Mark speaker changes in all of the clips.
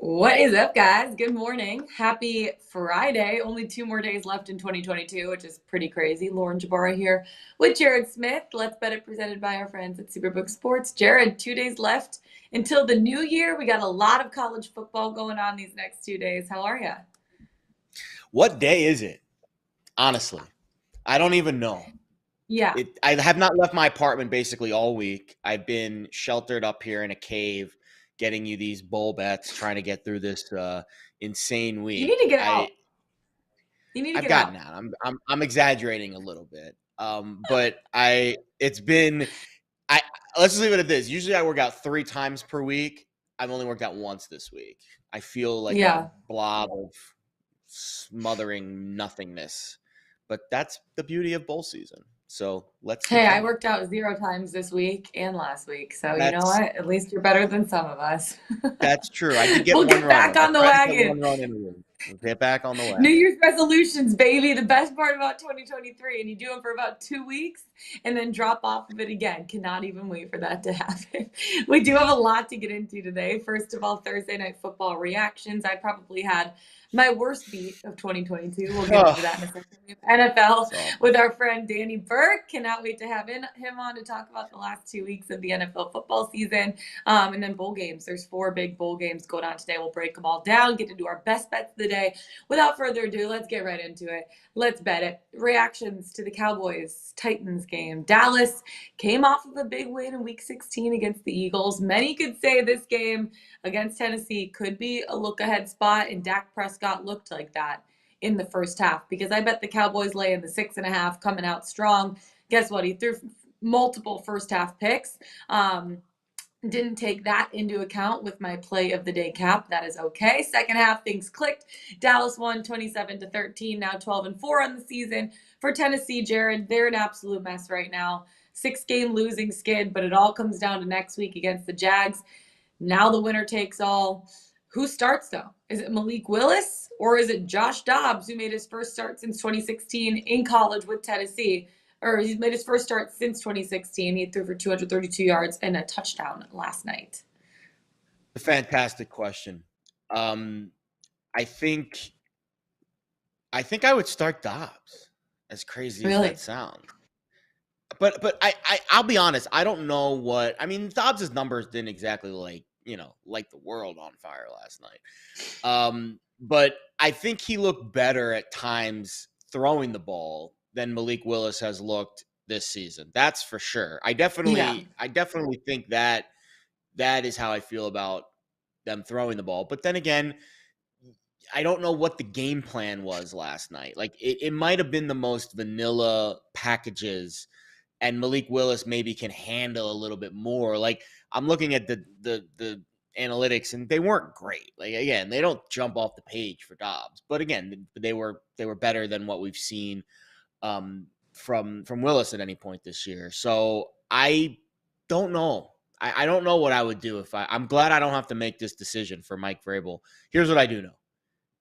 Speaker 1: What is up, guys? Good morning. Happy Friday. Only 2 more days left in 2022, which is pretty crazy. Lauren Jabara here with Jared Smith. Let's Bet It, presented by our friends at Superbook Sports. Jared, 2 days left until the new year. We got a lot of college football going on these next 2 days. How are you?
Speaker 2: What day is it? Honestly, I don't even know.
Speaker 1: Yeah.
Speaker 2: I have not left my apartment basically all week. I've been sheltered up here in a cave, getting you these bowl bets, trying to get through this insane
Speaker 1: You need
Speaker 2: week.
Speaker 1: to get out. You need to
Speaker 2: I've
Speaker 1: get
Speaker 2: gotten
Speaker 1: out.
Speaker 2: out. I'm exaggerating a little bit, but it's been. I Let's just leave it at this. Usually, I work out 3 times per week. I've only worked out once this week. I feel like
Speaker 1: Yeah.
Speaker 2: a blob of smothering nothingness. But that's the beauty of bowl season. So let's
Speaker 1: Hey, I
Speaker 2: continue.
Speaker 1: worked out 0 times this week and last week. So you know
Speaker 2: That's
Speaker 1: what? At least you're better than some of us.
Speaker 2: that's true. I did get
Speaker 1: We'll
Speaker 2: one
Speaker 1: get
Speaker 2: run
Speaker 1: back
Speaker 2: in. I
Speaker 1: on the
Speaker 2: tried to get
Speaker 1: wagon.
Speaker 2: one run in a week. Let's get back on the
Speaker 1: New
Speaker 2: wagon.
Speaker 1: Year's resolutions, baby. The best part about 2023. And you do them for about 2 weeks and then drop off of it again. Cannot even wait for that to happen. We do have a lot to get into today. First of all, Thursday night football reactions. I probably had my worst beat of 2022. We'll get into that in a second. NFL with our friend Danny Burke. Cannot wait to have him on to talk about the last 2 weeks of the NFL football season. And then bowl games. There's 4 big bowl games going on today. We'll break them all down, get to do our best bets of the day. Without further ado, let's get right into it. Let's bet it. Reactions to the Cowboys Titans game. Dallas came off of a big win in week 16 against the Eagles. Many could say this game against Tennessee could be a look ahead spot, and Dak Prescott looked like that in the first half, because I bet the Cowboys lay in the 6.5, coming out strong. Guess what? He threw multiple first half picks. Didn't take that into account with my play of the day cap. That is okay. Second half, things clicked. Dallas won 27-13, now 12-4 on the season. For Tennessee, Jared, they're an absolute mess right now. 6-game losing skid, but it all comes down to next week against the Jags. Now the winner takes all. Who starts, though? Is it Malik Willis or is it Josh Dobbs, who made his first start since 2016 in college with Tennessee? Or he's made his first start since 2016. He threw for 232 yards and a touchdown last night.
Speaker 2: A fantastic question. I think I would start Dobbs. As crazy as
Speaker 1: Really?
Speaker 2: that sounds. But I'll be honest, I don't know what I mean, Dobbs' numbers didn't exactly light the world on fire last night. But I think he looked better at times throwing the ball than Malik Willis has looked this season. That's for sure. I
Speaker 1: Yeah.
Speaker 2: definitely think that is how I feel about them throwing the ball. But then again, I don't know what the game plan was last night. Like it might have been the most vanilla packages, and Malik Willis maybe can handle a little bit more. Like I'm looking at the analytics, and they weren't great. Like again, they don't jump off the page for Dobbs, but again, they were better than what we've seen from Willis at any point this year. So I don't know. I don't know what I would do if I'm glad I don't have to make this decision for Mike Vrabel. Here's what I do know: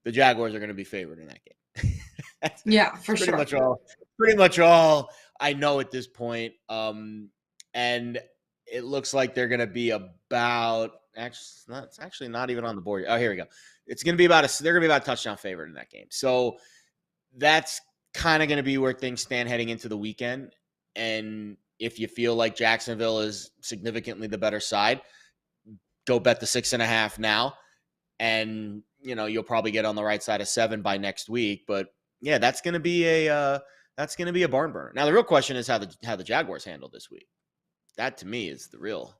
Speaker 2: the Jaguars are going to be favored in that game.
Speaker 1: Yeah, for
Speaker 2: pretty
Speaker 1: sure.
Speaker 2: pretty much all I know at this point. And it looks like they're going to be about it's actually not even on the board. Oh, here we go. It's going to be they're going to be about a touchdown favorite in that game. So that's kind of going to be where things stand heading into the weekend. And if you feel like Jacksonville is significantly the better side, go bet the 6.5 now. And you'll probably get on the right side of 7 by next week. But yeah, that's going to be a barn burner. Now the real question is how the Jaguars handle this week. That to me is the real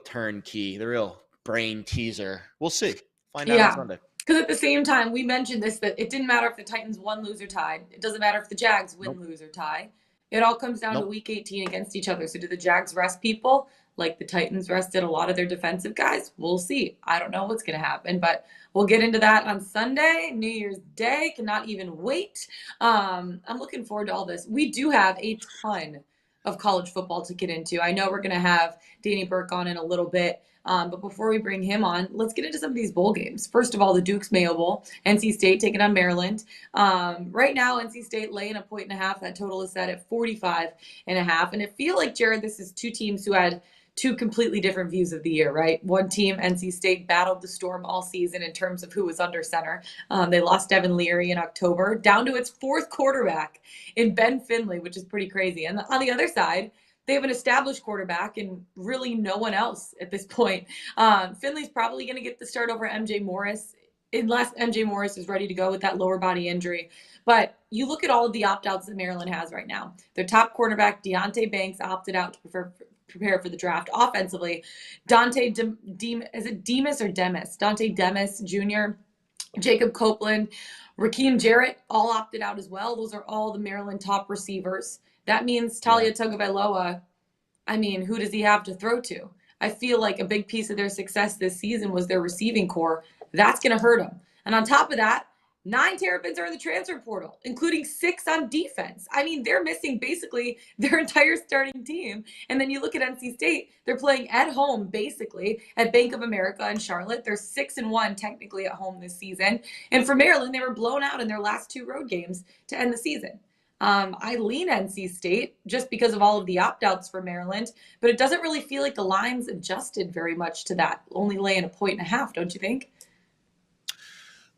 Speaker 2: turnkey, the real brain teaser. We'll see. Find out on Sunday.
Speaker 1: Because at the same time, we mentioned this, that it didn't matter if the Titans won, lose, or tied. It doesn't matter if the Jags win, lose, or tie. It all comes down to week 18 against each other. So do the Jags rest people like the Titans rested a lot of their defensive guys? We'll see. I don't know what's going to happen, but we'll get into that on Sunday, New Year's Day. Cannot even wait. I'm looking forward to all this. We do have a ton of college football to get into. I know we're going to have Danny Burke on in a little bit. But before we bring him on, let's get into some of these bowl games. First of all, the Duke's Mayo Bowl, NC State taking on Maryland. Right now, NC State laying 1.5 points. That total is set at 45.5. And I feel like, Jared, this is two teams who had two completely different views of the year, right? One team, NC State, battled the storm all season in terms of who was under center. They lost Devin Leary in October down to its fourth quarterback in Ben Finley, which is pretty crazy. And on the other side, they have an established quarterback and really no one else at this point. Finley's probably going to get the start over MJ Morris, unless MJ Morris is ready to go with that lower body injury. But you look at all of the opt-outs that Maryland has right now. Their top quarterback, Deonte Banks, opted out to prepare for the draft. Offensively, Dante is it Demas or Demis? Dante Demis Jr., Jacob Copeland, Raheem Jarrett, all opted out as well. Those are all the Maryland top receivers. That means Talia Tagovailoa, I mean, who does he have to throw to? I feel like a big piece of their success this season was their receiving core. That's going to hurt them. And on top of that, 9 Terrapins are in the transfer portal, including 6 on defense. I mean, they're missing basically their entire starting team. And then you look at NC State, they're playing at home basically at Bank of America in Charlotte. They're 6-1 technically at home this season. And for Maryland, they were blown out in their last 2 road games to end the season. I lean NC State just because of all of the opt-outs for Maryland, but it doesn't really feel like the line's adjusted very much to that, only laying 1.5, don't you think?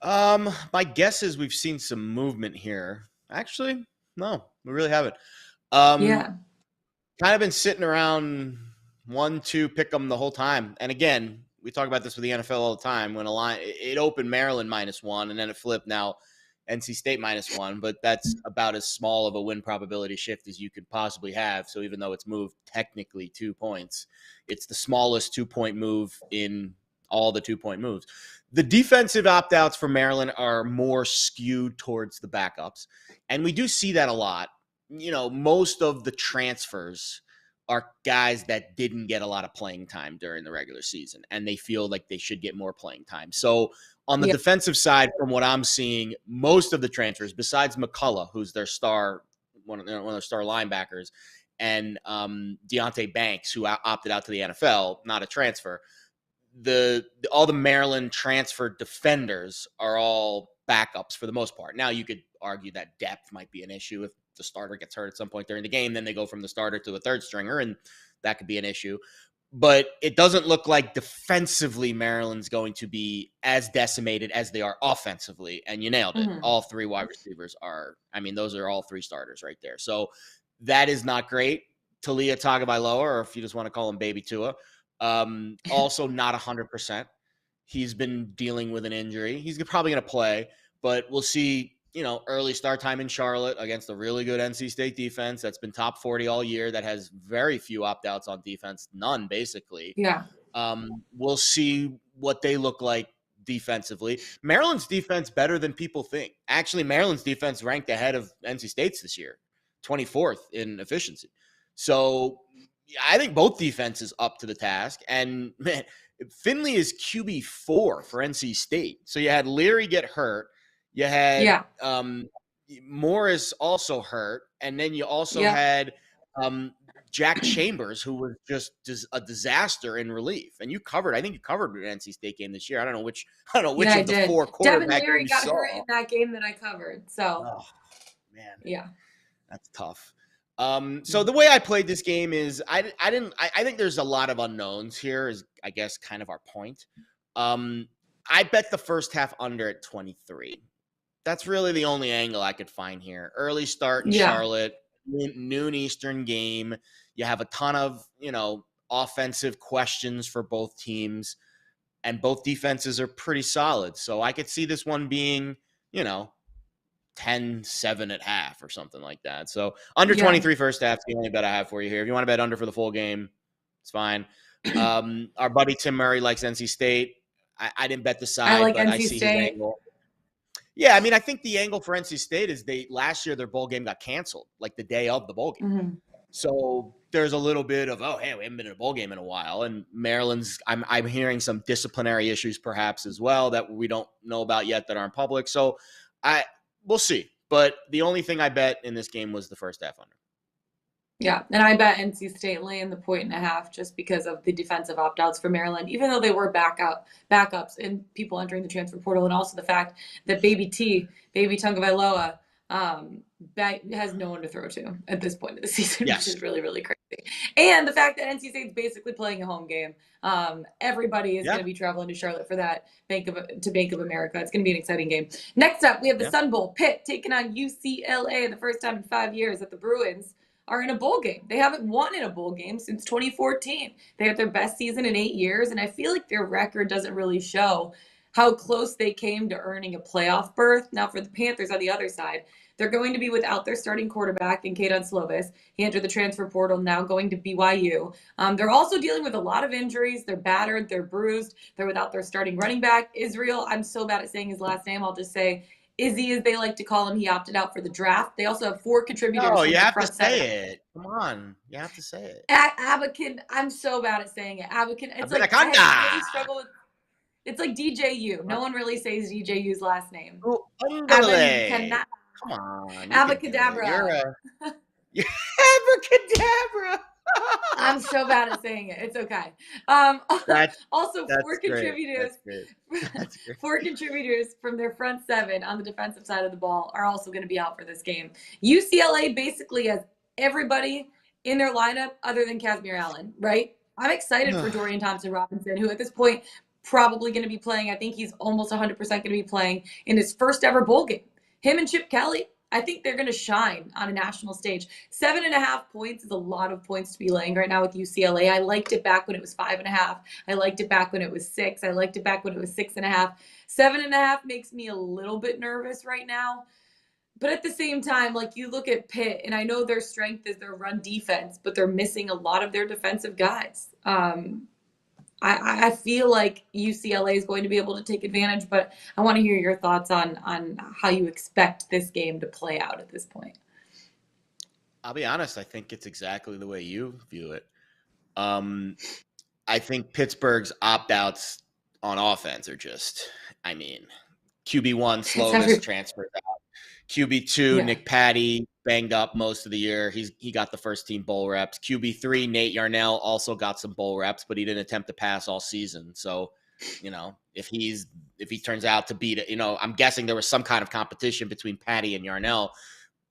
Speaker 2: My guess is we've seen some movement here. Actually, no, we really haven't.
Speaker 1: Yeah.
Speaker 2: Kind of been sitting around 1-2 pick 'em the whole time. And again, we talk about this with the NFL all the time. When a line, it opened Maryland -1 and then it flipped now NC State -1, but that's about as small of a win probability shift as you could possibly have. So even though it's moved technically 2 points, it's the smallest 2-point move in all the 2-point moves. The defensive opt-outs for Maryland are more skewed towards the backups. And we do see that a lot. You know, most of the transfers are guys that didn't get a lot of playing time during the regular season, and they feel like they should get more playing time. So on the defensive side, from what I'm seeing, most of the transfers, besides McCullough, who's their star, one of their star linebackers, and Deonte Banks, who opted out to the NFL, not a transfer, all the Maryland transfer defenders are all backups for the most part. Now, you could argue that depth might be an issue. If the starter gets hurt at some point during the game, then they go from the starter to the third stringer, and that could be an issue. But it doesn't look like defensively Maryland's going to be as decimated as they are offensively. And you nailed it. Mm-hmm. All 3 wide receivers are, I mean, those are all 3 starters right there. So that is not great. Talia Tagovailoa, or if you just want to call him Baby Tua, also not 100%. He's been dealing with an injury. He's probably going to play, but we'll see, you know, early start time in Charlotte against a really good NC State defense that's been top 40 all year, that has very few opt-outs on defense, none basically.
Speaker 1: Yeah.
Speaker 2: We'll see what they look like defensively. Maryland's defense better than people think. Actually, Maryland's defense ranked ahead of NC State's this year, 24th in efficiency. So I think both defenses up to the task. And man, Finley is QB4 for NC State. So you had Leary get hurt. You had Morris also hurt. And then you also had Jack Chambers, who was just a disaster in relief. And I think you covered an NC State game this year. I don't know which of the 4 quarterbacks
Speaker 1: Devin Leary got hurt in that game that I covered. So,
Speaker 2: man.
Speaker 1: Yeah.
Speaker 2: That's tough. So the way I played this game is I think there's a lot of unknowns here, is I guess kind of our point. I bet the first half under at 23. That's really the only angle I could find here. Early start in Charlotte, noon Eastern game. You have a ton of, you know, offensive questions for both teams, and both defenses are pretty solid. So I could see this one being, you know, 10-7 at half or something like that. So under 23 first half is the only bet I have for you here. If you want to bet under for the full game, it's fine. Our buddy Tim Murray likes NC State. I didn't bet the side, but I see his angle. Yeah, I mean, I think the angle for NC State is last year their bowl game got canceled, like the day of the bowl game. Mm-hmm. So there's a little bit of, oh, hey, we haven't been in a bowl game in a while. And Maryland's, I'm hearing some disciplinary issues perhaps as well that we don't know about yet that aren't public. So we'll see. But the only thing I bet in this game was the first half under.
Speaker 1: Yeah, and I bet NC State laying the 1.5 just because of the defensive opt-outs for Maryland, even though they were backups and people entering the transfer portal, and also the fact that Baby Tagovailoa has no one to throw to at this point of the season, which
Speaker 2: Yes.
Speaker 1: is really, really crazy. And the fact that NC State's basically playing a home game. Everybody is
Speaker 2: Yeah.
Speaker 1: going to be traveling to Charlotte for that Bank of America. It's going to be an exciting game. Next up, we have the
Speaker 2: Yeah.
Speaker 1: Sun Bowl. Pitt taking on UCLA, the first time in 5 years that the Bruins are in a bowl game. They haven't won in a bowl game since 2014. They had their best season in 8 years, and I feel like their record doesn't really show how close they came to earning a playoff berth. Now, for the Panthers on the other side, they're going to be without their starting quarterback in Kaden Slovis. He entered the transfer portal, now going to BYU. They're also dealing with a lot of injuries. They're battered, they're bruised. They're without their starting running back, Israel. I'm so bad at saying his last name. I'll just say Izzy, as they like to call him. He opted out for the draft. They also have 4 contributors
Speaker 2: No,
Speaker 1: from
Speaker 2: you
Speaker 1: their
Speaker 2: have to
Speaker 1: front seven.
Speaker 2: say it. Come on. You have to say it.
Speaker 1: Abakin, I'm so bad at saying it. Abakin, it's like I really struggle with. It's like DJU. No one really says DJU's last name.
Speaker 2: Come on.
Speaker 1: Abacadabra.
Speaker 2: You're abracadabra.
Speaker 1: I'm so bad at saying it. It's okay. Also,
Speaker 2: that's
Speaker 1: 4
Speaker 2: great.
Speaker 1: contributors.
Speaker 2: That's great.
Speaker 1: 4 contributors from their front 7 on the defensive side of the ball are also going to be out for this game. UCLA basically has everybody in their lineup other than Casimir Allen, right? I'm excited for Dorian Thompson-Robinson, who at this point probably going to be playing. I think he's almost 100% going to be playing in his first ever bowl game. Him and Chip Kelly, I think they're going to shine on a national stage. 7.5 points is a lot of points to be laying right now with UCLA. I liked it back when it was 5.5. I liked it back when it was 6. I liked it back when it was 6.5. 7.5 makes me a little bit nervous right now. But at the same time, like you look at Pitt, and I know their strength is their run defense, but they're missing a lot of their defensive guys. I feel like UCLA is going to be able to take advantage, but I want to hear your thoughts on how you expect this game to play out at this point.
Speaker 2: I'll be honest. I think it's exactly the way you view it. I think Pittsburgh's opt-outs on offense are just, QB1 Slovis transferred out. QB2 Nick Patty banged up most of the year. He got the first team bowl reps. QB3 Nate Yarnell also got some bowl reps, but he didn't attempt to pass all season. So, if he turns out to beat it, I'm guessing there was some kind of competition between Patty and Yarnell.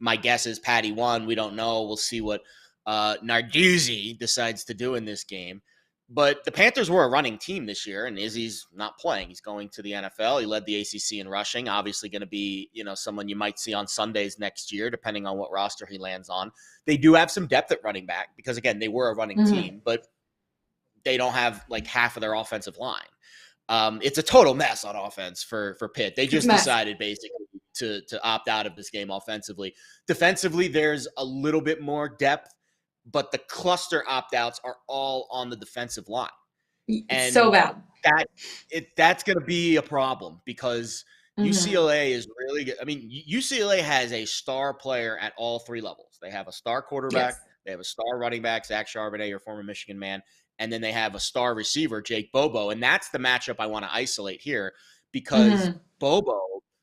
Speaker 2: My guess is Patty won. We don't know. We'll see what Narduzzi decides to do in this game. But the Panthers were a running team this year, and Izzy's not playing. He's going to the NFL. He led the ACC in rushing. Obviously going to be, someone you might see on Sundays next year, depending on what roster he lands on. They do have some depth at running back because, again, they were a running team, but they don't have like half of their offensive line. It's a total mess on offense for Pitt. They just decided basically to opt out of this game offensively. Defensively, there's a little bit more depth, but the cluster opt-outs are all on the defensive line. And
Speaker 1: so bad.
Speaker 2: That's going to be a problem because UCLA is really good. UCLA has a star player at all 3 levels. They have a star quarterback. They have a star running back, Zach Charbonnet, your former Michigan man. And then they have a star receiver, Jake Bobo. And that's the matchup I want to isolate here because Bobo,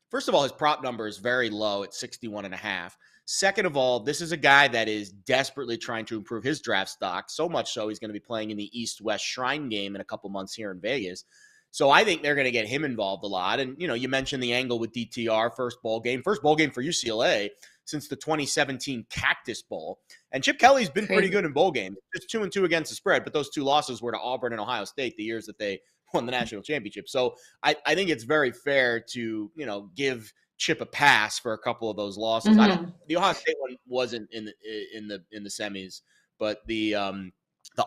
Speaker 2: first of all, his prop number is very low at 61.5. Second of all, this is a guy that is desperately trying to improve his draft stock, so much so he's going to be playing in the East-West Shrine game in a couple months here in Vegas. So I think they're going to get him involved a lot. And, you mentioned the angle with DTR, first bowl game for UCLA since the 2017 Cactus Bowl. And Chip Kelly's been pretty good in bowl games, just 2-2 against the spread. But those 2 losses were to Auburn and Ohio State the years that they won the national championship. So I think it's very fair to, give Chip a pass for a couple of those losses. The Ohio State one wasn't in the semis, but the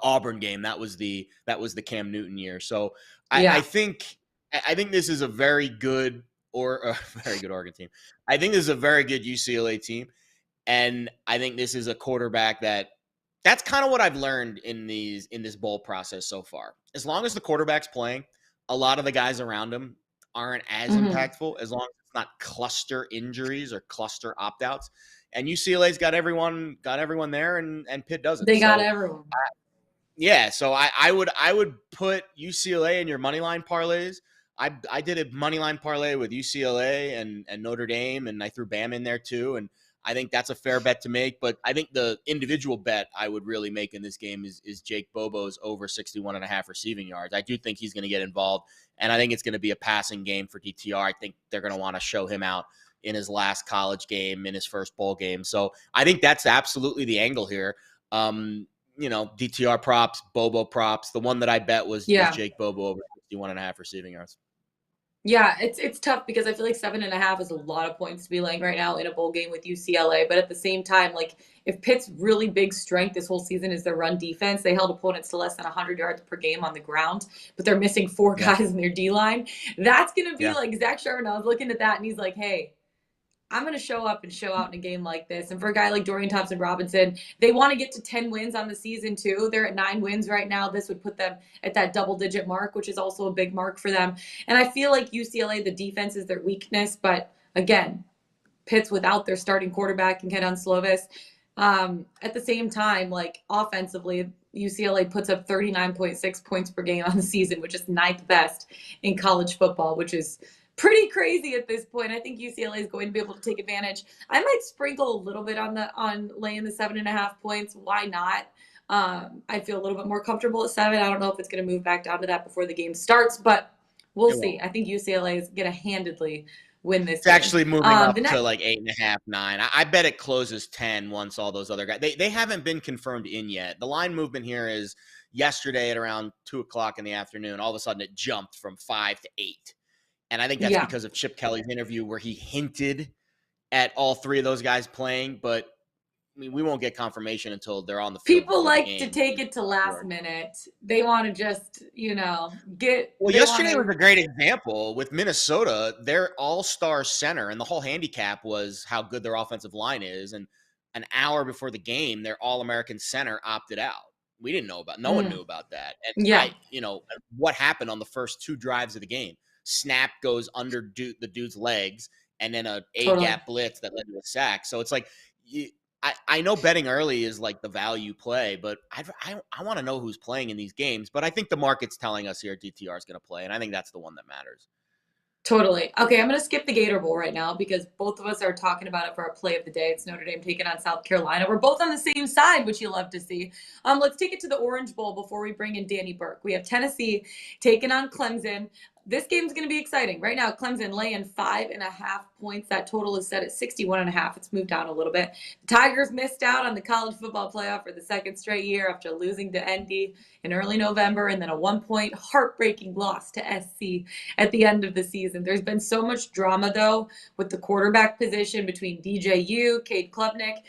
Speaker 2: Auburn game that was the Cam Newton year. So I think this is a very good Oregon team. I think this is a very good UCLA team, and I think this is a quarterback that's kind of what I've learned in this bowl process so far. As long as the quarterback's playing, a lot of the guys around him aren't as impactful as long as it's not cluster injuries or cluster opt-outs. And UCLA's got everyone there, and Pitt doesn't.
Speaker 1: They got everyone.
Speaker 2: So I would put UCLA in your money line parlays. I did a money line parlay with UCLA and Notre Dame, and I threw Bam in there too. And I think that's a fair bet to make. But I think the individual bet I would really make in this game is Jake Bobo's over 61.5 receiving yards. I do think he's going to get involved, and I think it's going to be a passing game for DTR. I think they're going to want to show him out in his last college game, in his first bowl game. So I think that's absolutely the angle here. DTR props, Bobo props. The one that I bet was
Speaker 1: Yeah.
Speaker 2: Jake Bobo over 61.5 receiving yards.
Speaker 1: Yeah, it's tough because I feel like 7.5 is a lot of points to be laying right now in a bowl game with UCLA. But at the same time, like if Pitt's really big strength this whole season is their run defense, they held opponents to less than 100 yards per game on the ground, but they're missing four
Speaker 2: Yeah.
Speaker 1: guys in their D line. That's gonna be
Speaker 2: Yeah.
Speaker 1: like Zach Sherman. I was looking at that and he's like, hey, I'm going to show up and show out in a game like this. And for a guy like Dorian Thompson-Robinson, they want to get to 10 wins on the season too. They're at 9 wins right now. This would put them at that double-digit mark, which is also a big mark for them. And I feel like UCLA, the defense is their weakness. But again, Pitt's without their starting quarterback and Kenan Slovis. At the same time, like offensively, UCLA puts up 39.6 points per game on the season, which is ninth best in college football, which is pretty crazy at this point. I think UCLA is going to be able to take advantage. I might sprinkle a little bit on laying the 7.5 points. Why not? I feel a little bit more comfortable at 7. I don't know if it's going to move back down to that before the game starts, but we'll see. I think UCLA is going to handedly win this.
Speaker 2: It's actually moving up to like 8.5, 9. I bet it closes 10 once all those other guys. They haven't been confirmed in yet. The line movement here is yesterday at around 2:00 in the afternoon. All of a sudden, it jumped from 5 to 8. And I think that's because of Chip Kelly's interview where he hinted at all three of those guys playing, but I mean, we won't get confirmation until they're on the field.
Speaker 1: People like to take it to last minute. They want to just, get.
Speaker 2: Well, yesterday was a great example with Minnesota. Their all-star center, and the whole handicap was how good their offensive line is. And an hour before the game, their All-American center opted out. We didn't know about. No one knew about that. And what happened on the first 2 drives of the game? Snap goes under the dude's legs, and then a gap blitz that led to a sack. So it's like, I know betting early is like the value play, but I want to know who's playing in these games. But I think the market's telling us here DTR is going to play, and I think that's the one that matters.
Speaker 1: Totally. Okay, I'm going to skip the Gator Bowl right now because both of us are talking about it for our play of the day. It's Notre Dame taking on South Carolina. We're both on the same side, which you love to see. Let's take it to the Orange Bowl before we bring in Danny Burke. We have Tennessee taking on Clemson. This game's going to be exciting. Right now, Clemson laying 5.5 points. That total is set at 61.5. It's moved down a little bit. The Tigers missed out on the college football playoff for the second straight year after losing to ND in early November and then a 1-point heartbreaking loss to SC at the end of the season. There's been so much drama, though, with the quarterback position between DJU, Cade Klubnik.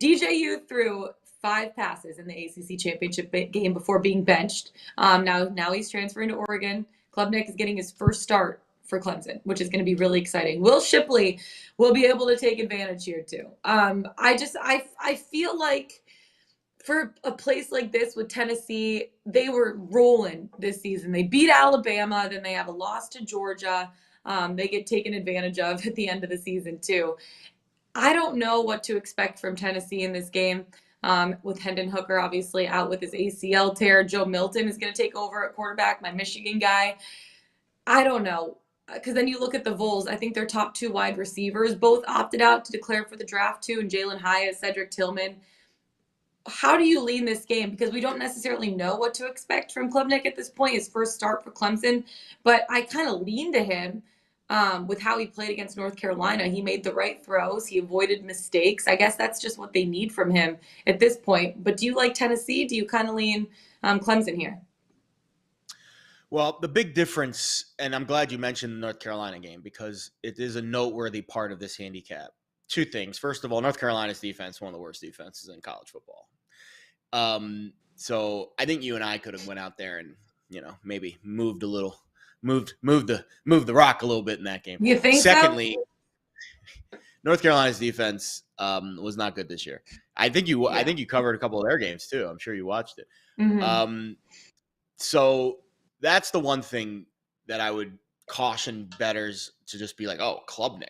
Speaker 1: DJU threw 5 passes in the ACC championship game before being benched. Now he's transferring to Oregon. Klubnik is getting his first start for Clemson, which is going to be really exciting. Will Shipley will be able to take advantage here too. I feel like for a place like this with Tennessee, they were rolling this season. They beat Alabama, then they have a loss to Georgia. They get taken advantage of at the end of the season too. I don't know what to expect from Tennessee in this game. With Hendon Hooker obviously out with his ACL tear. Joe Milton is going to take over at quarterback, my Michigan guy. I don't know. Because then you look at the Vols. I think their top 2 wide receivers both opted out to declare for the draft too, and Jalen Hyatt, Cedric Tillman. How do you lean this game? Because we don't necessarily know what to expect from Klubnik at this point, his first start for Clemson. But I kind of lean to him. With how he played against North Carolina. He made the right throws. He avoided mistakes. I guess that's just what they need from him at this point. But do you like Tennessee? Do you kind of lean Clemson here?
Speaker 2: Well, the big difference, and I'm glad you mentioned the North Carolina game because it is a noteworthy part of this handicap. 2 things. First of all, North Carolina's defense, one of the worst defenses in college football. So I think you and I could have went out there and, maybe moved the rock a little bit in that game.
Speaker 1: You think
Speaker 2: Secondly, North Carolina's defense was not good this year. I think you covered a couple of their games too. I'm sure you watched it.
Speaker 1: Mm-hmm.
Speaker 2: So that's the one thing that I would caution bettors to just be like, oh, Klubnik,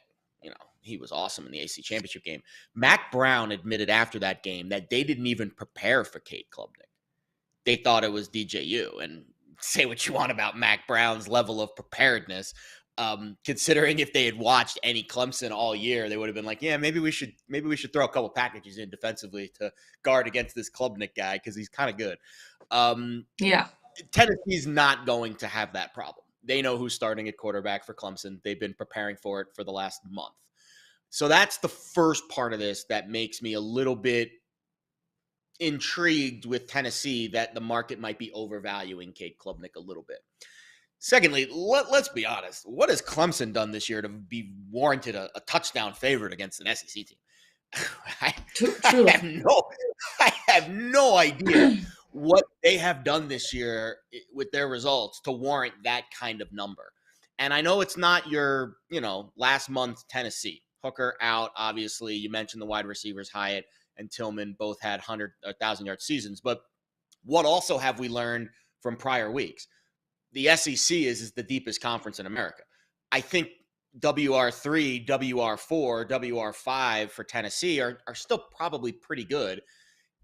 Speaker 2: he was awesome in the AC championship game. Mac Brown admitted after that game that they didn't even prepare for Cade Klubnik. They thought it was DJU, and say what you want about Mac Brown's level of preparedness. Considering if they had watched any Clemson all year, they would have been like, yeah, maybe we should throw a couple packages in defensively to guard against this Klubnik guy because he's kind of good. Tennessee's not going to have that problem. They know who's starting at quarterback for Clemson. They've been preparing for it for the last month. So that's the first part of this that makes me a little bit intrigued with Tennessee, that the market might be overvaluing Cade Klubnik a little bit. Secondly, let's be honest. What has Clemson done this year to be warranted a touchdown favorite against an SEC team? I have no idea what they have done this year with their results to warrant that kind of number. And I know it's not your, last month Tennessee. Hooker out, obviously. You mentioned the wide receivers, Hyatt and Tillman, both had 1,000-yard seasons. But what also have we learned from prior weeks? The SEC is the deepest conference in America. I think WR3, WR4, WR5 for Tennessee are still probably pretty good.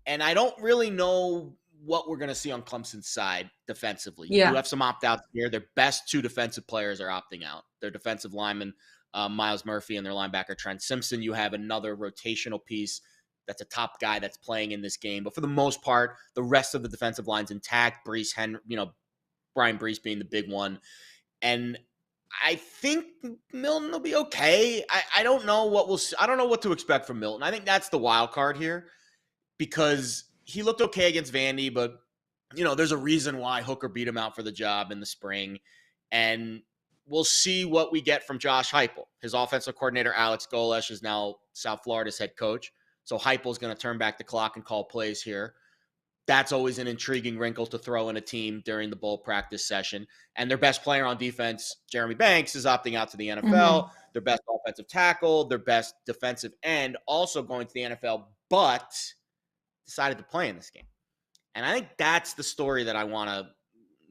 Speaker 2: And I don't really know what we're going to see on Clemson's side defensively. You do have some opt-outs here. Their best two defensive players are opting out. Their defensive lineman, Miles Murphy, and their linebacker, Trent Simpson. You have another rotational piece that's a top guy that's playing in this game. But for the most part, the rest of the defensive line's intact. Brian Brees being the big one. And I think Milton will be okay. I don't know what to expect from Milton. I think that's the wild card here, because he looked okay against Vandy, but there's a reason why Hooker beat him out for the job in the spring. And we'll see what we get from Josh Heupel. His offensive coordinator, Alex Golesh, is now South Florida's head coach. So Heupel's going to turn back the clock and call plays here. That's always an intriguing wrinkle to throw in a team during the bowl practice session. And their best player on defense, Jeremy Banks, is opting out to the NFL. Mm-hmm. Their best offensive tackle, their best defensive end, also going to the NFL, but decided to play in this game. And I think that's the story that I want to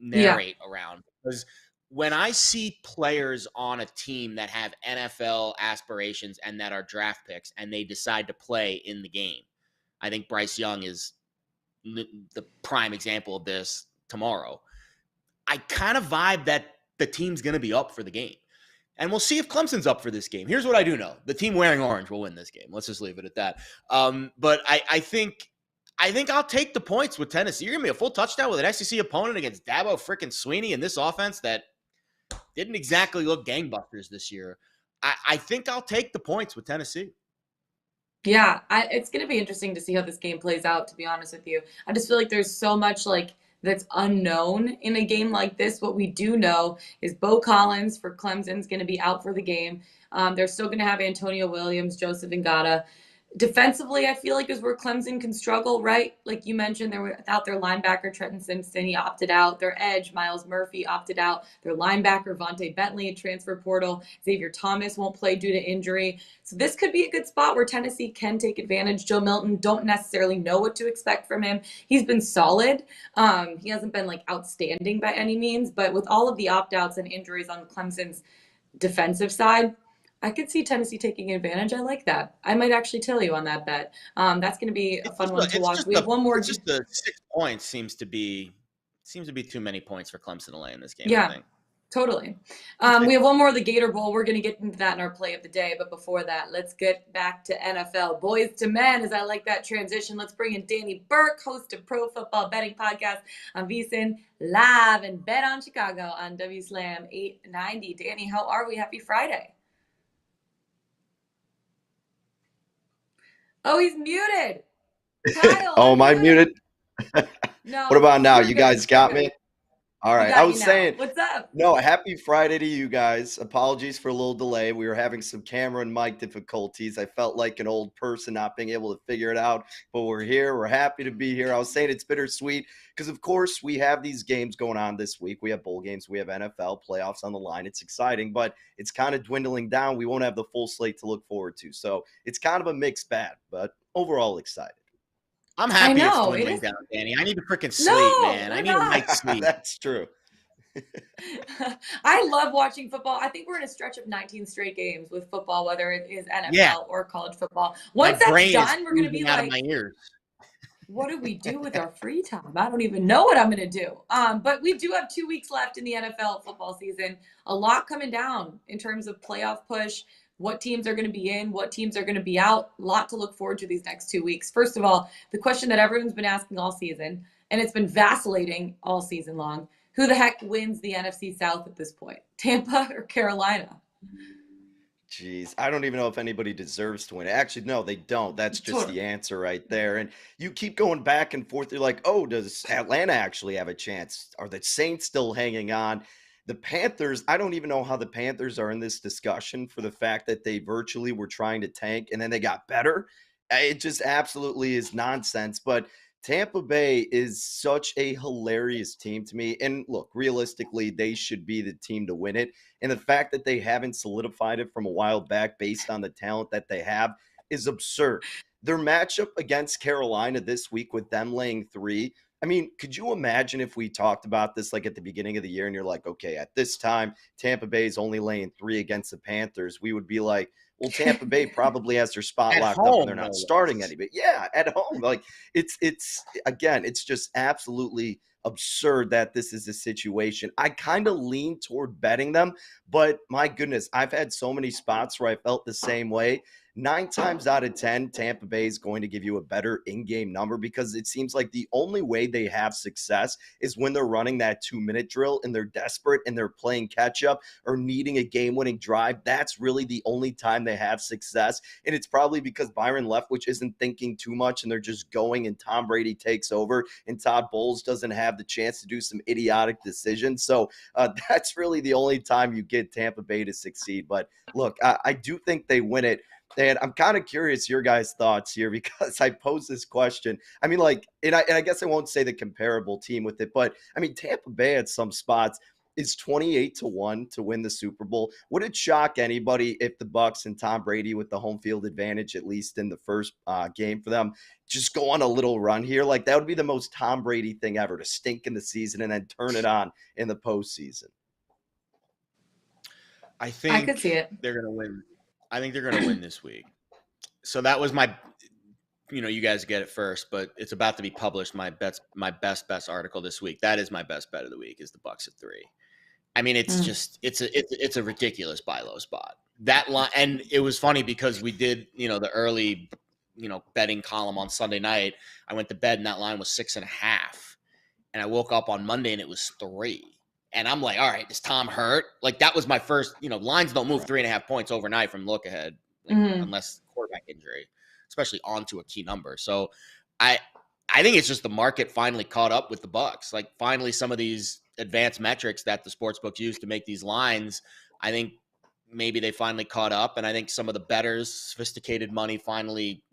Speaker 2: narrate around. Because when I see players on a team that have NFL aspirations and that are draft picks and they decide to play in the game, I think Bryce Young is the prime example of this tomorrow. I kind of vibe that the team's going to be up for the game. And we'll see if Clemson's up for this game. Here's what I do know. The team wearing orange will win this game. Let's just leave it at that. But I think I'll take the points with Tennessee. You're going to be a full touchdown with an SEC opponent against Dabo freaking Sweeney in this offense that didn't exactly look gangbusters this year. I think I'll take the points with Tennessee.
Speaker 1: Yeah, it's going to be interesting to see how this game plays out, to be honest with you. I just feel like there's so much that's unknown in a game like this. What we do know is Bo Collins for Clemson's going to be out for the game. They're still going to have Antonio Williams, Joseph Ngata. Defensively, I feel like is where Clemson can struggle, right? Like you mentioned, they're without their linebacker, Trenton Simpson. He opted out. Their edge, Miles Murphy, opted out. Their linebacker, Vontae Bentley, transfer portal. Xavier Thomas won't play due to injury. So this could be a good spot where Tennessee can take advantage. Joe Milton, don't necessarily know what to expect from him. He's been solid. He hasn't been outstanding by any means, but with all of the opt-outs and injuries on Clemson's defensive side, I could see Tennessee taking advantage. I like that. I might actually tell you on that bet. That's going to be a fun one to watch. We have one more.
Speaker 2: Just the 6 points seems to be too many points for Clemson to lay in this game.
Speaker 1: Yeah,
Speaker 2: I think.
Speaker 1: Totally. We have one more of the Gator Bowl. We're going to get into that in our play of the day. But before that, let's get back to NFL. Boys to men, as I like that transition. Let's bring in Danny Burke, host of Pro Football Betting Podcast on VSiN Live and Bet on Chicago on WSlam 890. Danny, how are we? Happy Friday. Oh, he's muted. Kyle,
Speaker 3: oh, am I muted?
Speaker 1: No.
Speaker 3: What about now? You guys got me? All right. I was saying,
Speaker 1: what's up?
Speaker 3: No, happy Friday to you guys. Apologies for a little delay. We were having some camera and mic difficulties. I felt like an old person not being able to figure it out, but we're here. We're happy to be here. I was saying it's bittersweet because, of course, we have these games going on this week. We have bowl games. We have NFL playoffs on the line. It's exciting, but it's kind of dwindling down. We won't have the full slate to look forward to. So it's kind of a mixed bag, but overall excited.
Speaker 2: I'm happy it's dwindling down, Danny. I need to freaking sleep, man. I need a night's sleep.
Speaker 3: That's true.
Speaker 1: I love watching football. I think we're in a stretch of 19 straight games with football, whether it is NFL or college football. Once that's done, we're going to be
Speaker 2: out of my ears.
Speaker 1: What do we do with our free time? I don't even know what I'm going to do. But we do have 2 weeks left in the NFL football season. A lot coming down in terms of playoff push, what teams are going to be in, what teams are going to be out. A lot to look forward to these next 2 weeks. First of all, the question that everyone's been asking all season, and it's been vacillating all season long, who the heck wins the NFC South at this point? Tampa or Carolina?
Speaker 3: Jeez, I don't even know if anybody deserves to win. Actually, no, they don't. That's just the
Speaker 1: Totally.
Speaker 3: answer right there. And you keep going back and forth. You're like, oh, does Atlanta actually have a chance? Are the Saints still hanging on? The Panthers, I don't even know how the Panthers are in this discussion for the fact that they virtually were trying to tank and then they got better. It just absolutely is nonsense. But Tampa Bay is such a hilarious team to me. And look, realistically, they should be the team to win it. And the fact that they haven't solidified it from a while back based on the talent that they have is absurd. Their matchup against Carolina this week with them laying 3. I mean, could you imagine if we talked about this like at the beginning of the year and you're like, okay, at this time, Tampa Bay is only laying 3 against the Panthers? We would be like, well, Tampa Bay probably has their spot
Speaker 2: At
Speaker 3: locked up and they're
Speaker 2: home, no
Speaker 3: not starting
Speaker 2: less.
Speaker 3: anybody. Yeah, at home. Like it's again, it's just absolutely absurd that this is a situation. I kind of lean toward betting them, but my goodness, I've had so many spots where I felt the same way. 9 times out of 10, Tampa Bay is going to give you a better in-game number because it seems like the only way they have success is when they're running that 2-minute drill and they're desperate and they're playing catch up or needing a game-winning drive. That's really the only time they have success. And it's probably because Byron Leftwich isn't thinking too much and they're just going and Tom Brady takes over and Todd Bowles doesn't have the chance to do some idiotic decisions. So that's really the only time you get Tampa Bay to succeed. But look, I do think they win it. And I'm kind of curious your guys' thoughts here because I posed this question. I mean, like, and I guess I won't say the comparable team with it, but I mean, Tampa Bay at some spots is 28-1 to win the Super Bowl. Would it shock anybody if the Bucks and Tom Brady with the home field advantage, at least in the first game for them, just go on a little run here? Like, that would be the most Tom Brady thing ever, to stink in the season and then turn it on in the postseason.
Speaker 2: I
Speaker 1: I
Speaker 2: think
Speaker 1: could see it.
Speaker 2: they're going to win. I think they're going to win this week. So that was my, you guys get it first, but it's about to be published. My best article this week. That is my best bet of the week is the Bucks at 3. I mean, it's just it's a ridiculous buy low spot. That line, and it was funny because we did the early betting column on Sunday night. I went to bed and that line was 6.5, and I woke up on Monday and it was 3. And I'm like, all right, is Tom hurt? Like that was my first. Lines don't move 3.5 points overnight from look ahead, unless quarterback injury, especially onto a key number. So I think it's just the market finally caught up with the Bucks. Like finally some of these advanced metrics that the sports books use to make these lines, I think maybe they finally caught up. And I think some of the bettors, sophisticated money, finally,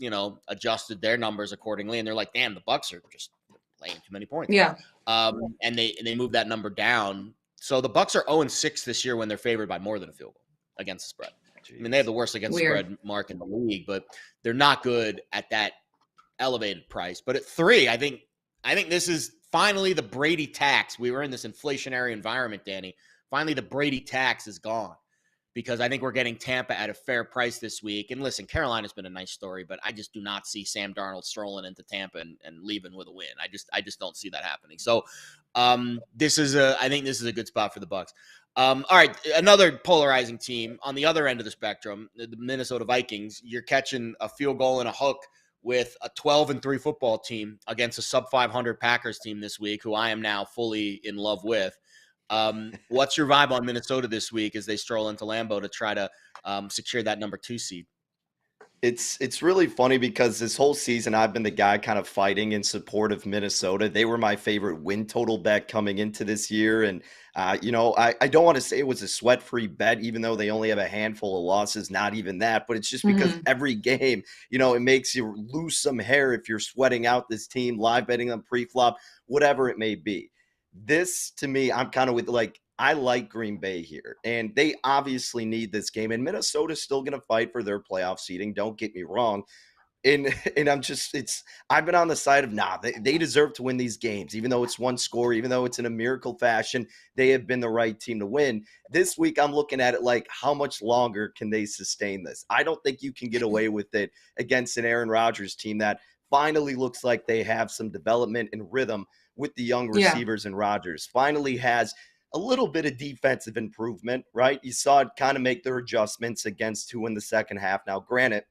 Speaker 2: adjusted their numbers accordingly. And they're like, damn, the Bucks are just laying too many points.
Speaker 1: Yeah.
Speaker 2: And they moved that number down. So the Bucks are 0-6 this year when they're favored by more than a field goal against the spread. I mean, they have the worst against the spread mark in the league, but they're not good at that elevated price. But at 3, I think this is finally the Brady tax. We were in this inflationary environment, Danny. Finally, the Brady tax is gone because I think we're getting Tampa at a fair price this week. And listen, Carolina's been a nice story, but I just do not see Sam Darnold strolling into Tampa and leaving with a win. I just don't see that happening. So I think this is a good spot for the Bucks. All right, another polarizing team on the other end of the spectrum, the Minnesota Vikings. You're catching a field goal and a hook with a 12-3 football team against a sub-500 Packers team this week, who I am now fully in love with. What's your vibe on Minnesota this week as they stroll into Lambeau to try to secure that number 2 seed?
Speaker 3: It's really funny because this whole season I've been the guy kind of fighting in support of Minnesota. They were my favorite win total bet coming into this year. And, I don't want to say it was a sweat-free bet, even though they only have a handful of losses, not even that. But it's just because every game, it makes you lose some hair if you're sweating out this team, live betting them pre-flop, whatever it may be. This, to me, I'm kind of with I like Green Bay here, and they obviously need this game. And Minnesota's still going to fight for their playoff seeding. Don't get me wrong. And I've been on the side of they deserve to win these games, even though it's one score, even though it's in a miracle fashion. They have been the right team to win. This week, I'm looking at it like, how much longer can they sustain this? I don't think you can get away with it against an Aaron Rodgers team that finally looks like they have some development and rhythm with the young receivers, and Rodgers finally has a little bit of defensive improvement, right? You saw it kind of make their adjustments against Tua in the second half. Now, granted,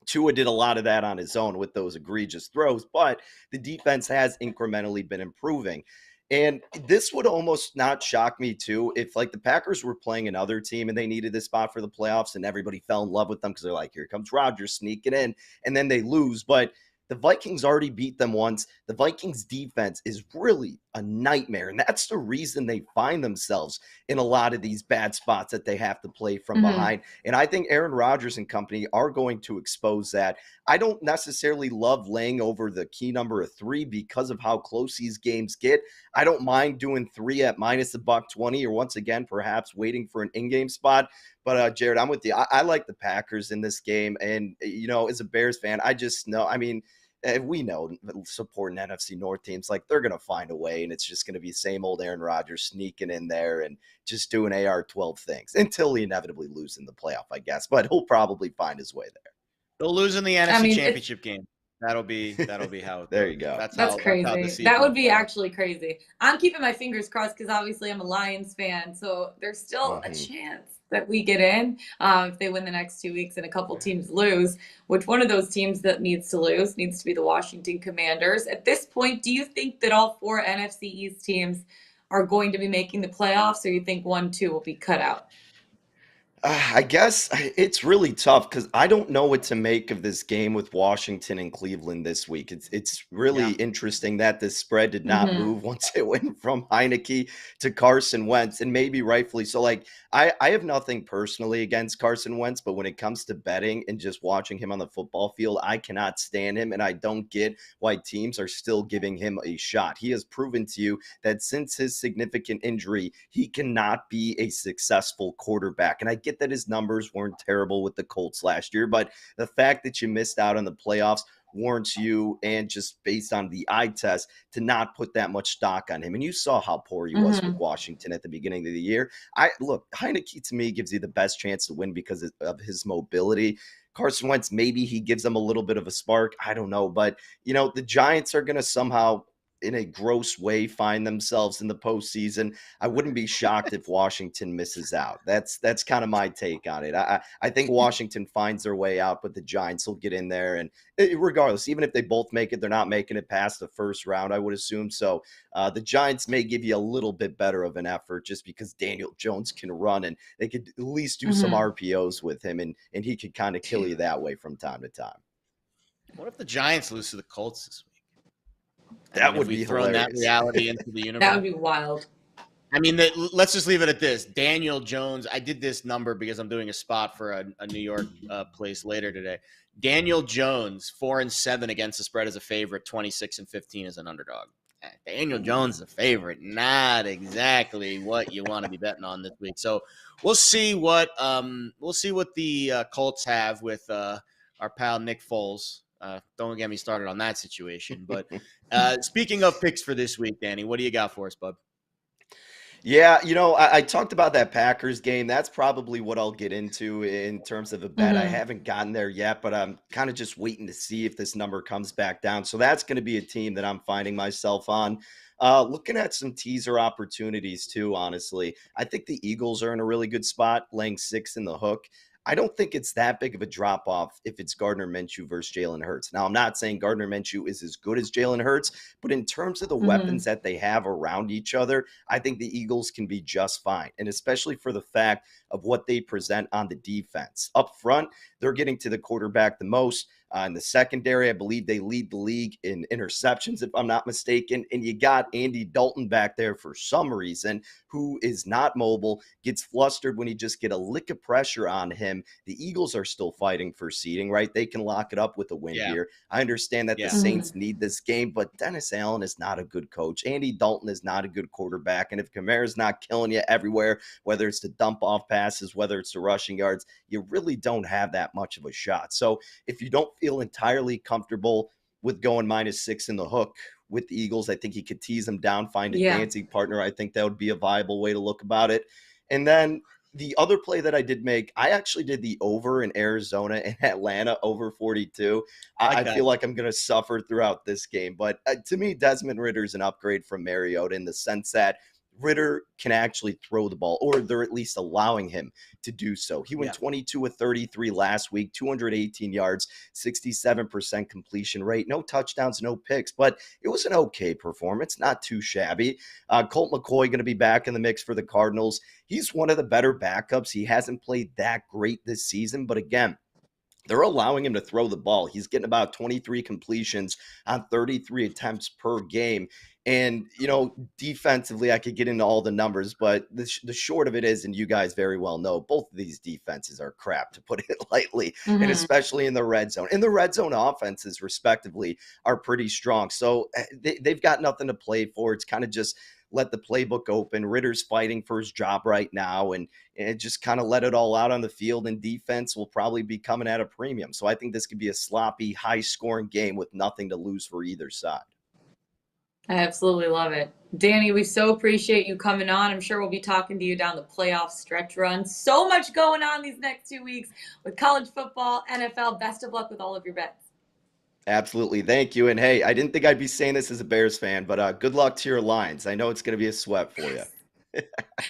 Speaker 3: Tua did a lot of that on his own with those egregious throws, but the defense has incrementally been improving. And this would almost not shock me too if like the Packers were playing another team and they needed this spot for the playoffs and everybody fell in love with them because they're like, here comes Rodgers sneaking in, and then they lose. But the Vikings already beat them once. The Vikings defense is really a nightmare. And that's the reason they find themselves in a lot of these bad spots that they have to play from behind. And I think Aaron Rodgers and company are going to expose that. I don't necessarily love laying over the key number of 3 because of how close these games get. I don't mind doing 3 at minus $1.20, or once again, perhaps waiting for an in-game spot. But Jared, I'm with you. I like the Packers in this game. And, as a Bears fan, I just know, we know supporting NFC North teams, like they're going to find a way, and it's just going to be same old Aaron Rodgers sneaking in there and just doing AR-12 things until he inevitably loses in the playoff, I guess. But he'll probably find his way there.
Speaker 2: They'll lose in the NFC Championship game. That'll be how.
Speaker 3: There you go.
Speaker 1: That's crazy. That would be actually crazy. I'm keeping my fingers crossed because obviously I'm a Lions fan, so there's still a chance that we get in if they win the next 2 weeks and a couple teams lose. Which one of those teams that needs to lose needs to be the Washington Commanders. At this point, do you think that all 4 NFC East teams are going to be making the playoffs, or you think 1, 2 will be cut out?
Speaker 3: I guess it's really tough because I don't know what to make of this game with Washington and Cleveland this week. It's really interesting that this spread did not move once it went from Heineke to Carson Wentz, and maybe rightfully so. Like I have nothing personally against Carson Wentz, but when it comes to betting and just watching him on the football field, I cannot stand him, and I don't get why teams are still giving him a shot. He has proven to you that since his significant injury, he cannot be a successful quarterback, and I get that his numbers weren't terrible with the Colts last year, but the fact that you missed out on the playoffs warrants you, and just based on the eye test, to not put that much stock on him. And you saw how poor he was with Washington at the beginning of the year. Heineke to me gives you the best chance to win because of his mobility. Carson Wentz, maybe he gives them a little bit of a spark. I don't know. But, the Giants are going to somehow, in a gross way, find themselves in the postseason. I wouldn't be shocked if Washington misses out. That's kind of my take on it. I think Washington finds their way out, but the Giants will get in there. And regardless, even if they both make it, they're not making it past the first round, I would assume. So the Giants may give you a little bit better of an effort just because Daniel Jones can run, and they could at least do some RPOs with him, and he could kind of kill you that way from time to time.
Speaker 2: What if the Giants lose to the Colts this week?
Speaker 3: That would be
Speaker 2: thrown that reality into the universe.
Speaker 1: That would be wild.
Speaker 2: Let's just leave it at this. Daniel Jones, I did this number because I'm doing a spot for a New York place later today. Daniel Jones, 4-7 against the spread as a favorite, 26-15 as an underdog. Daniel Jones is a favorite, not exactly what you want to be betting on this week. So we'll see what the Colts have with our pal Nick Foles. Don't get me started on that situation. But speaking of picks for this week, Danny, what do you got for us, bud?
Speaker 3: Yeah, I talked about that Packers game. That's probably what I'll get into in terms of a bet. I haven't gotten there yet, but I'm kind of just waiting to see if this number comes back down. So that's going to be a team that I'm finding myself on. Looking at some teaser opportunities too, honestly. I think the Eagles are in a really good spot, laying 6 in the hook. I don't think it's that big of a drop-off if it's Gardner Minshew versus Jalen Hurts. Now, I'm not saying Gardner Minshew is as good as Jalen Hurts, but in terms of the weapons that they have around each other, I think the Eagles can be just fine, and especially for the fact of what they present on the defense. Up front, they're getting to the quarterback the most. In the secondary, I believe they lead the league in interceptions, if I'm not mistaken. And you got Andy Dalton back there for some reason, who is not mobile, gets flustered when you just get a lick of pressure on him. The Eagles are still fighting for seeding, right? They can lock it up with a win here. I understand that the Saints need this game, but Dennis Allen is not a good coach. Andy Dalton is not a good quarterback. And if Kamara's not killing you everywhere, whether it's the dump off passes, whether it's the rushing yards, you really don't have that much of a shot. So if you don't feel entirely comfortable with going -6 in the hook with the Eagles, I think he could tease them down, find a dancing partner. I think that would be a viable way to look about it. And then the other play that I did make, I actually did the over in Arizona and Atlanta over 42. I feel like I'm going to suffer throughout this game. But to me, Desmond Ridder's an upgrade from Mariota in the sense that Ritter can actually throw the ball, or they're at least allowing him to do so. He went 22 of 33 last week, 218 yards, 67% completion rate, no touchdowns, no picks, but it was an okay performance, not too shabby. Colt McCoy going to be back in the mix for the Cardinals. He's one of the better backups. He hasn't played that great this season, but again, they're allowing him to throw the ball. He's getting about 23 completions on 33 attempts per game. And, defensively, I could get into all the numbers, but the short of it is, and you guys very well know, both of these defenses are crap, to put it lightly, and especially in the red zone. And the red zone offenses, respectively, are pretty strong. So they've got nothing to play for. It's kind of just let the playbook open. Ritter's fighting for his job right now, and just kind of let it all out on the field, and defense will probably be coming at a premium. So I think this could be a sloppy, high-scoring game with nothing to lose for either side.
Speaker 1: I absolutely love it. Danny, we so appreciate you coming on. I'm sure we'll be talking to you down the playoff stretch run. So much going on these next 2 weeks with college football, NFL. Best of luck with all of your bets.
Speaker 3: Absolutely. Thank you. And hey, I didn't think I'd be saying this as a Bears fan, but good luck to your Lions. I know it's going to be a sweat for you.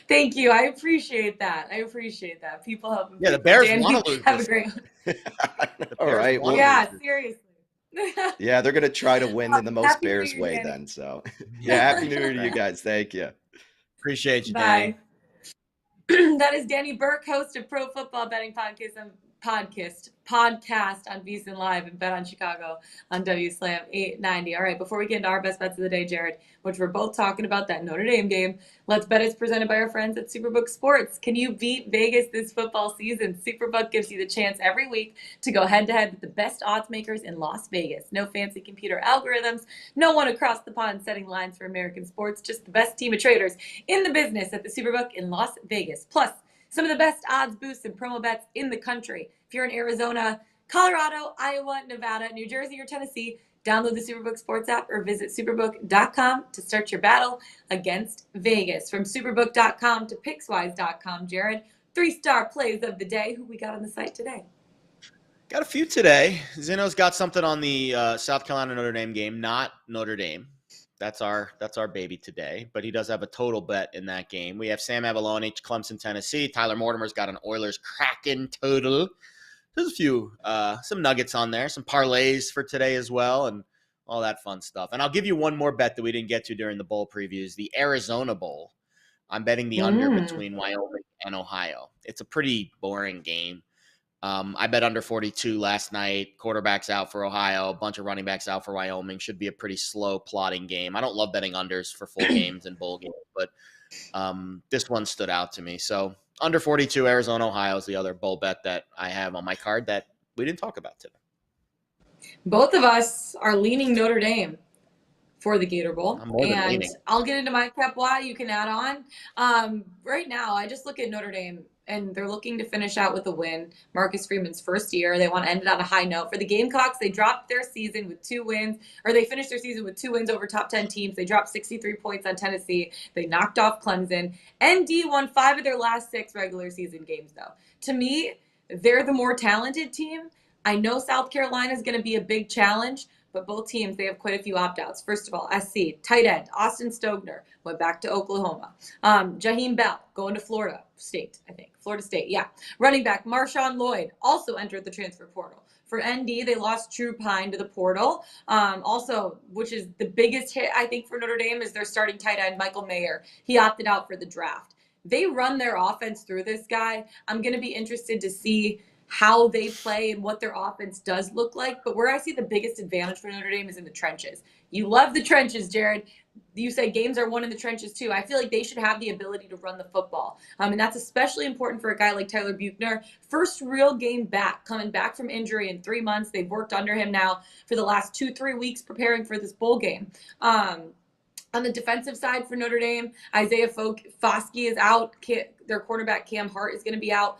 Speaker 1: Thank you. I appreciate that. People help.
Speaker 2: Yeah, the Bears
Speaker 1: Danny,
Speaker 2: want to lose.
Speaker 1: have a great one.
Speaker 3: All right. Well,
Speaker 1: yeah, seriously.
Speaker 3: Yeah, they're going to try to win in the most
Speaker 1: Happy
Speaker 3: Bears
Speaker 1: New Year,
Speaker 3: way
Speaker 1: Danny.
Speaker 3: then. So, yeah, Happy New Year to you guys. Thank you.
Speaker 2: Appreciate you,
Speaker 1: Bye.
Speaker 2: Danny.
Speaker 1: That is Danny Burke, host of Pro Football Betting Podcast on VSiN Live and Bet on Chicago on WSlam 890. All right, before we get into our best bets of the day, Jared, which we're both talking about, that Notre Dame game, Let's Bet is presented by our friends at Superbook Sports. Can you beat Vegas this football season? Superbook gives you the chance every week to go head-to-head with the best odds makers in Las Vegas. No fancy computer algorithms, no one across the pond setting lines for American sports, just the best team of traders in the business at the Superbook in Las Vegas. Plus, some of the best odds, boosts, and promo bets in the country. If you're in Arizona, Colorado, Iowa, Nevada, New Jersey, or Tennessee, download the Superbook Sports app or visit superbook.com to start your battle against Vegas. From superbook.com to pickswise.com, Jared, 3-star plays of the day. Who we got on the site today?
Speaker 2: Got a few today. Zeno's got something on the South Carolina Notre Dame game, not Notre Dame. That's our baby today, but he does have a total bet in that game. We have Sam Avalone, Clemson, Tennessee. Tyler Mortimer's got an Oilers Kraken total. There's a few, some nuggets on there, some parlays for today as well, and all that fun stuff. And I'll give you one more bet that we didn't get to during the bowl previews, the Arizona Bowl. I'm betting the under between Wyoming and Ohio. It's a pretty boring game. I bet under 42 last night. Quarterbacks out for Ohio, a bunch of running backs out for Wyoming. Should be a pretty slow plotting game. I don't love betting unders for full games and bowl games, but this one stood out to me. So under 42, Arizona, Ohio is the other bowl bet that I have on my card that we didn't talk about today.
Speaker 1: Both of us are leaning Notre Dame for the Gator Bowl.
Speaker 2: I'm more than leaning.
Speaker 1: I'll get into my prep why you can add on. Right now, I just look at Notre Dame, and they're looking to finish out with a win. Marcus Freeman's first year. They want to end it on a high note. For the Gamecocks, they dropped their season with 2 wins, or they finished their season with 2 wins over top 10 teams. They dropped 63 points on Tennessee. They knocked off Clemson. ND won 5 of their last 6 regular season games, though. To me, they're the more talented team. I know South Carolina is going to be a big challenge, but both teams, they have quite a few opt-outs. First of all, SC, tight end, Austin Stogner, went back to Oklahoma. Jaheim Bell, going to Florida State, yeah. Running back, Marshawn Lloyd, also entered the transfer portal. For ND, they lost Drew Pine to the portal. Also, which is the biggest hit, I think, for Notre Dame, is their starting tight end, Michael Mayer. He opted out for the draft. They run their offense through this guy. I'm going to be interested to see how they play and what their offense does look like. But where I see the biggest advantage for Notre Dame is in the trenches. You love the trenches, Jared. You say games are won in the trenches too. I feel like they should have the ability to run the football. And that's especially important for a guy like Tyler Buchner. First real game back, coming back from injury in 3 months. They've worked under him now for the last 2-3 weeks preparing for this bowl game. On the defensive side for Notre Dame, Isaiah Foskey is out. Their quarterback Cam Hart is going to be out.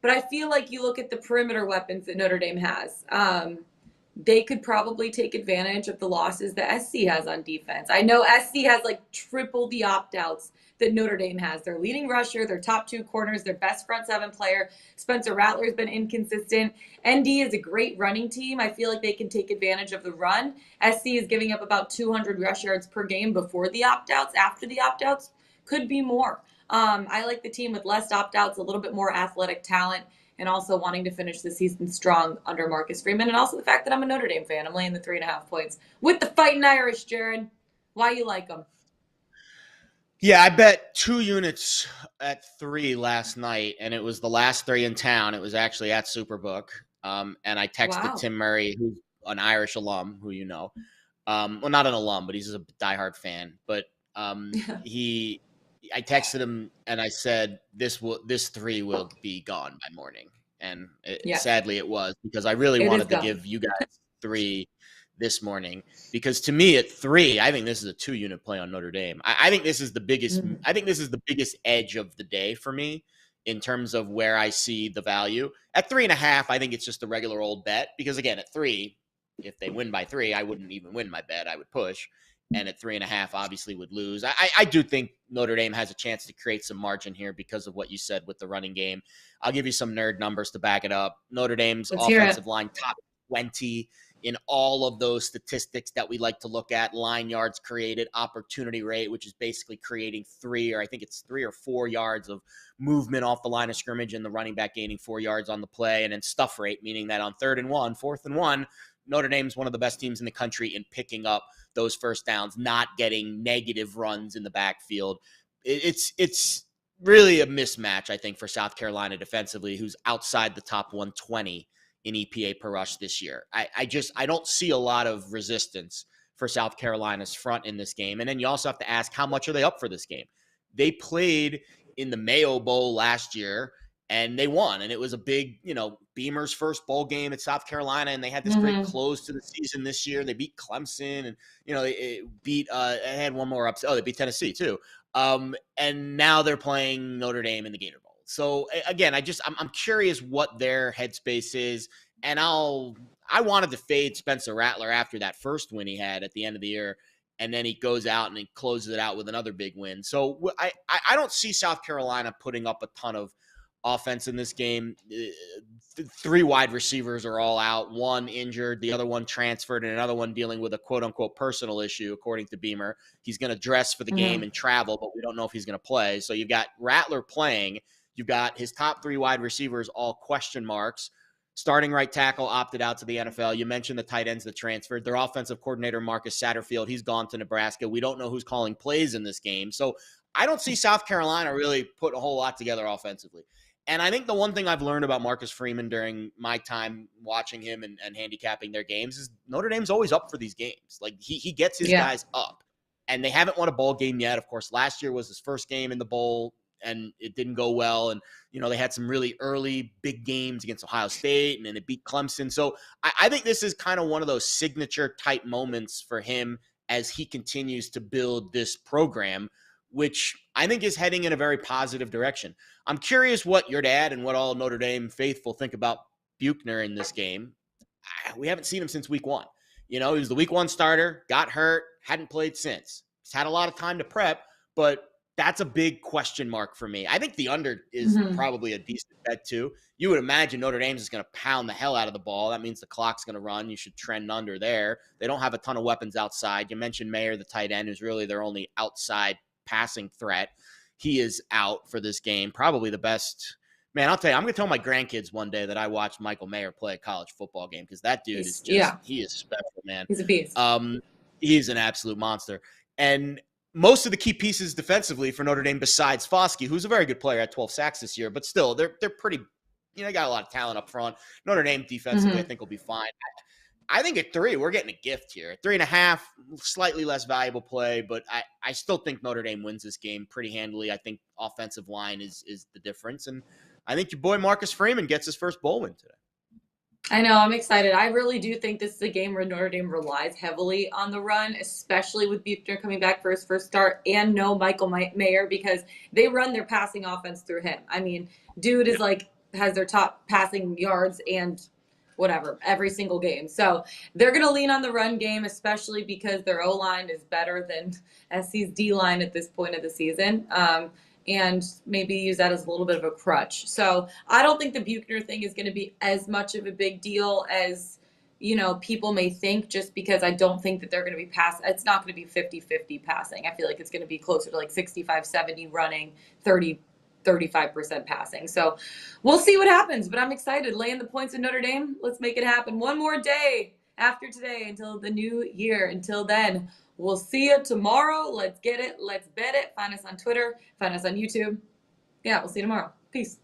Speaker 1: But I feel like you look at the perimeter weapons that Notre Dame has. They could probably take advantage of the losses that SC has on defense. I know SC has like triple the opt-outs that Notre Dame has. Their leading rusher, their top 2 corners, their best front 7 player. Spencer Rattler has been inconsistent. ND is a great running team. I feel like they can take advantage of the run. SC is giving up about 200 rush yards per game before the opt-outs. After the opt-outs, could be more. I like the team with less opt-outs, a little bit more athletic talent, and also wanting to finish the season strong under Marcus Freeman, and also the fact that I'm a Notre Dame fan. I'm laying the 3.5 points with the Fighting Irish, Jared. Why you like them?
Speaker 2: Yeah, I bet 2 units at 3 last night, and it was the last 3 in town. It was actually at Superbook. And I texted
Speaker 1: Wow.
Speaker 2: Tim Murray, who's an Irish alum, who you know. Well, not an alum, but he's a diehard fan. But I texted him and I said, this 3 will be gone by morning. And sadly it was, because I really wanted to give you guys 3 this morning, because to me at 3, I think this is a 2-unit play on Notre Dame. I think this is the biggest. I think this is the biggest edge of the day for me in terms of where I see the value. At 3.5, I think it's just a regular old bet, because again, at 3, if they win by 3, I wouldn't even win my bet. I would push, and at 3.5, obviously would lose. I do think Notre Dame has a chance to create some margin here because of what you said with the running game. I'll give you some nerd numbers to back it up. Notre Dame's offensive line top 20 in all of those statistics that we like to look at: line yards created, opportunity rate, which is basically creating 3 or 4 yards of movement off the line of scrimmage, and the running back gaining 4 yards on the play, and then stuff rate, meaning that on 3rd and 1, 4th and 1, Notre Dame's one of the best teams in the country in picking up those first downs, not getting negative runs in the backfield. It's really a mismatch, I think, for South Carolina defensively, who's outside the top 120 in EPA per rush this year. I don't see a lot of resistance for South Carolina's front in this game. And then you also have to ask, how much are they up for this game? They played in the Mayo Bowl last year and they won. And it was a big, Beamer's first bowl game at South Carolina. And they had this great close to the season this year. They beat Clemson, and, they beat, they had one more upset. Oh, they beat Tennessee too. And now they're playing Notre Dame in the Gator Bowl. So again, I'm curious what their headspace is. And I wanted to fade Spencer Rattler after that first win he had at the end of the year. And then he goes out and he closes it out with another big win. So I don't see South Carolina putting up a ton of offense in this game. 3 wide receivers are all out, 1 injured, the other one transferred, and another one dealing with a quote-unquote personal issue, according to Beamer. He's going to dress for the game and travel, but we don't know if he's going to play. So you've got Rattler playing. You've got his top 3 wide receivers, all question marks. Starting right tackle opted out to the NFL. You mentioned the tight ends that transferred. Their offensive coordinator, Marcus Satterfield, he's gone to Nebraska. We don't know who's calling plays in this game. So I don't see South Carolina really put a whole lot together offensively. And I think the one thing I've learned about Marcus Freeman during my time watching him and handicapping their games is Notre Dame's always up for these games. Like he gets his guys up. And they haven't won a bowl game yet. Of course, last year was his first game in the bowl, and it didn't go well. And, they had some really early big games against Ohio State, and then it beat Clemson. So I think this is kind of one of those signature type moments for him as he continues to build this program, which I think is heading in a very positive direction. I'm curious what your dad and what all Notre Dame faithful think about Buchner in this game. We haven't seen him since week 1. He was the week 1 starter, got hurt, hadn't played since. He's had a lot of time to prep, but that's a big question mark for me. I think the under is probably a decent bet too. You would imagine Notre Dame's is going to pound the hell out of the ball. That means the clock's going to run. You should trend under there. They don't have a ton of weapons outside. You mentioned Mayer, the tight end, who's really their only outside passing threat. He is out for this game. Probably the best. Man, I'll tell you, I'm going to tell my grandkids one day that I watched Michael Mayer play a college football game, because that dude is just, he is special, man.
Speaker 1: He's a beast.
Speaker 2: He's an absolute monster. And most of the key pieces defensively for Notre Dame, besides Foskey, who's a very good player at 12 sacks this year, but still, they're pretty, they got a lot of talent up front. Notre Dame defensively, I think, will be fine. I think at 3, we're getting a gift here. At 3.5, slightly less valuable play, but I still think Notre Dame wins this game pretty handily. I think offensive line is the difference. And I think your boy Marcus Freeman gets his first bowl win today.
Speaker 1: I know. I'm excited. I really do think this is a game where Notre Dame relies heavily on the run, especially with Buchner coming back for his first start, and no Michael Mayer, because they run their passing offense through him. I mean, dude is has their top passing yards and whatever every single game. So they're going to lean on the run game, especially because their O-line is better than SC's D-line at this point of the season. And maybe use that as a little bit of a crutch. So I don't think the Buchner thing is going to be as much of a big deal as people may think, just because I don't think that they're going to be it's not going to be 50-50 passing. I feel like it's going to be closer to like 65-70 running, 35% passing. So we'll see what happens, but I'm excited. Laying the points in Notre Dame. Let's make it happen. One more day after today until the new year. Until then, we'll see you tomorrow. Let's get it. Let's bet it. Find us on Twitter. Find us on YouTube. Yeah, we'll see you tomorrow. Peace.